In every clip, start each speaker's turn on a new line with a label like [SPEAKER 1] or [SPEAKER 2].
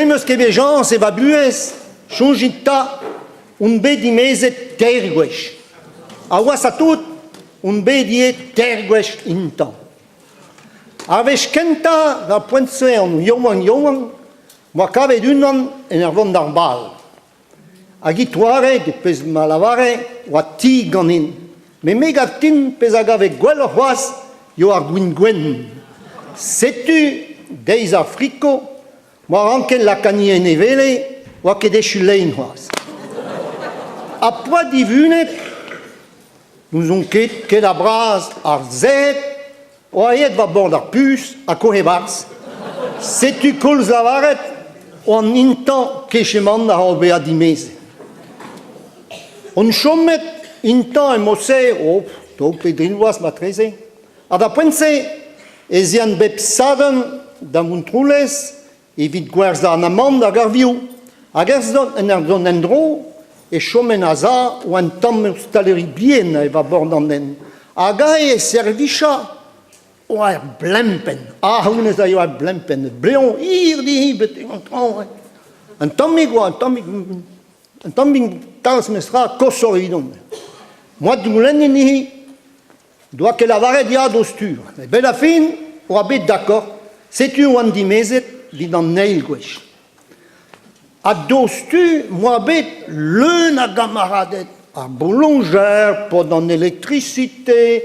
[SPEAKER 1] Meus que vejam se va bues, chungita un be di mese tergues. Awas a tot un be di tergues intan. Avesh kenta da pointse on yoman, moi cave dunan en ervon d'arbal. Agituare de pes malavare wa ti ganin. Me megatin pes agave gwell hoas yo ar gwen. Setu deiz afriko, moi ranken la canie nevele wa ke de chulein hoas. A poa divunet, nous on ket la bras ar zet, o aet va bord ar pus a kohebars. Setu kolz lavaret, on intan kecheman a hobe a dimeze. On chomet intan e mose, to pedrilwas ma treze. A da poentse, ezian bep saden da montroules, evit gwerz an amand a garviou. Hag ez don en endro, e chomen a za o an tamm staleri bien e va bord an den. Hag a e servicha o ar blempen. Hounez a yo ar blempen. Bleon ir di hibet en tran. An tammig oa, an tammig tals mestra kosoridon. Moi doulen ni doa ke la varet ya dostur. E bet a fin, oa bet d'accord. Setu oan dimezet dit an neil gwech. A dostu, moi bet leun a gamaradet. Ar boulanger, pod an électricité,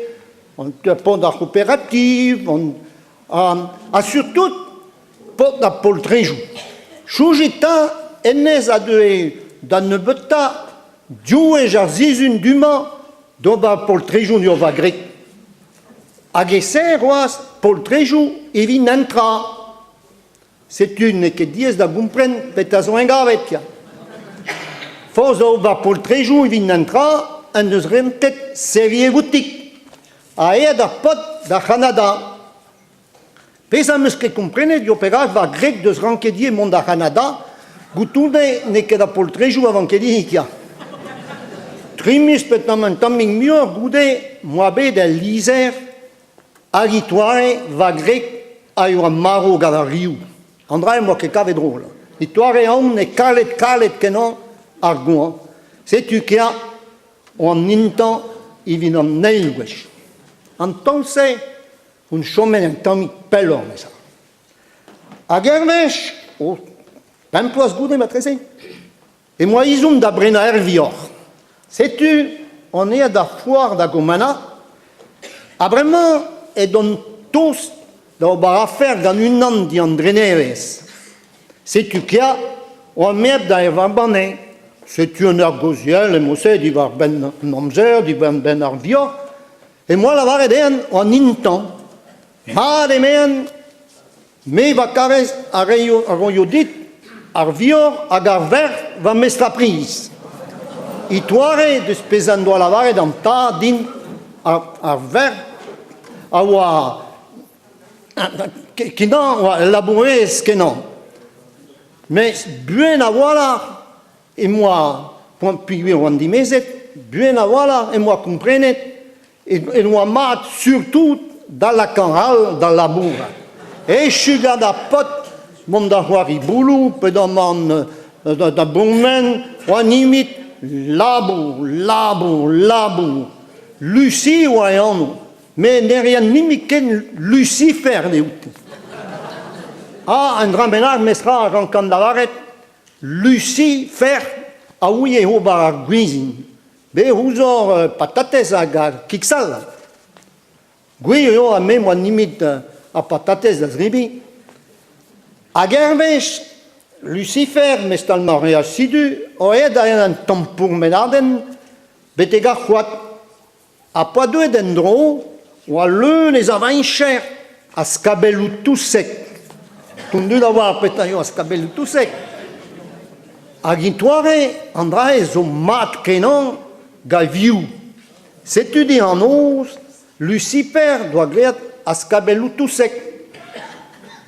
[SPEAKER 1] pod ar coopérative, a surtout pod a poltrejou. Choujeta enez a deue da nebeta diouez ar zizun duma do ba poltrejou nio va grek. Hag eser oaz poltrejou evin entra. Setu ne ket diez da gompren pet a zo engavet kia. Foz o va poltrejou evin entra en deus rentet serie goutik. A ed ar pot da Canada. Pez am eus ket komprenet dio perak va grek deus rankedie mont da Canada, goutoude ne ket a poltrejou avant kedie kia. Trimis pet nam an tammig miur goude moa bet el lizer agitoare va grek a yo a maro gant ar riou. Andra moa ket kavet drôle. Itoare an ne kalet kenan ar goan. Setu kia o an intan evin an neil gwech. An tanse un chomen en tammig pellor meza. Hag ervech, pempoaz goude ma treze. E moa izoum da brena ervior. Setu, on ea da foar da gomana, a bremañ e don tost da ober afer gant un an di an drenerez. Setu kia, oa meb da eva bane. Setu un ar goziel, e mose di var ben namzer, di ben ar vior. E moa la var edean oan intan. Ma de mean, me va karez a roio dit, ar vior hag ar ver va mestra priz. Itoare deus pezan doa lavaret an ta din ar ver a oa kenan oa labourez kenan. Mais buen a wala e moa pigui oan dimezet, buen a wala e moa komprenet e oa mat surtout da la canral da labour. E chuga da pot mont da c'hoari boulou pe da man da bonmen oan imit labour. Lucie oa e anno. Me ne rian nimik ken Lucifer de out. Un drambenar mestra ran kan da varet Lucifer a ouie ober ar gwizin. Be ouzor patatez hag ar kiksal. Gwe yo a me moa nimit a patatez da zribi. Hag ervech Lucifer mestal maria sidu o ed a an tampour menaden betega c'hoat a poadou ed en dro oa leun ez a vain cher a skabelou tout sec. Tondu da war peta yo a skabelou tout sec. Hag itoare andra ez zo mat kenan ga viou. Setu di an oz Lucifer doa great a skabelou tout sec.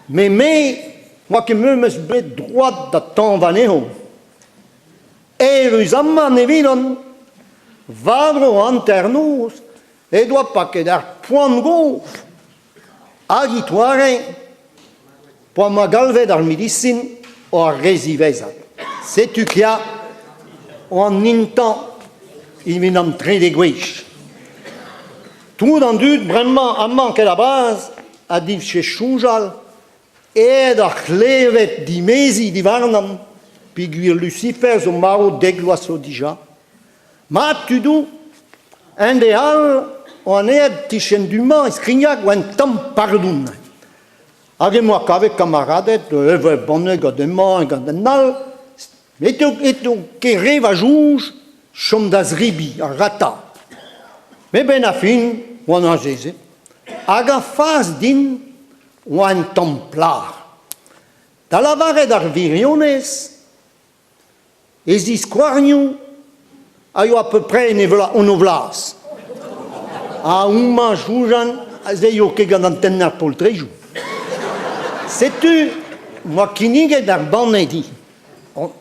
[SPEAKER 1] Me moi que me meus bet droit da tan vaneho. E eus amman evidon, vadro anternoz, e doa pa ket ar poan gof. Hag itoare, poa ma galvet ar medicine, o resivesa. C'est tu qui a en intant il vient en train de guiche. Tout en doute vraiment à manquer la base a dit chez Chunjal et da clevet di mesi di varnam piguir Lucifer zo maro degloaso déjà. Ma tu du un de al on est tichen du man scrignac ou un temps pardon. Age moi qu'avec camarade de bonne godement ganal et tu que rêve juge chom das ribi a rata. Mais ben a fin on a gese aga faz din ou un templar. Da la vare d'arviriones esis quarniu aio à peu près un ovlas. A un manjujan azeio que ganantenna pour 3 jours. C'est-tu, moi qui n'y ai d'arban n'est dit,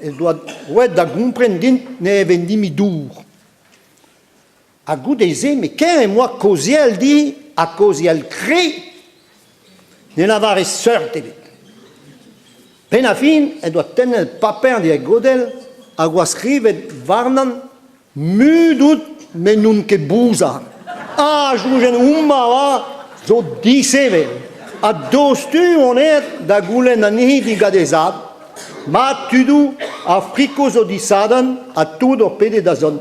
[SPEAKER 1] elle doit être comprendre ne vendimi dur. A goût des mais qu'est moi causer elle dit, à cause elle crée, ne l'avare sorte. Ben à fin, elle doit tenir le papier de godel, à quoi scrive varnan, mudut mais non que bousa. Ah, je vous en umma, zo diceve. A dostu on est da gulen ani di gadezad, ma tudu a fricoso di sadan a tudo pede da zon.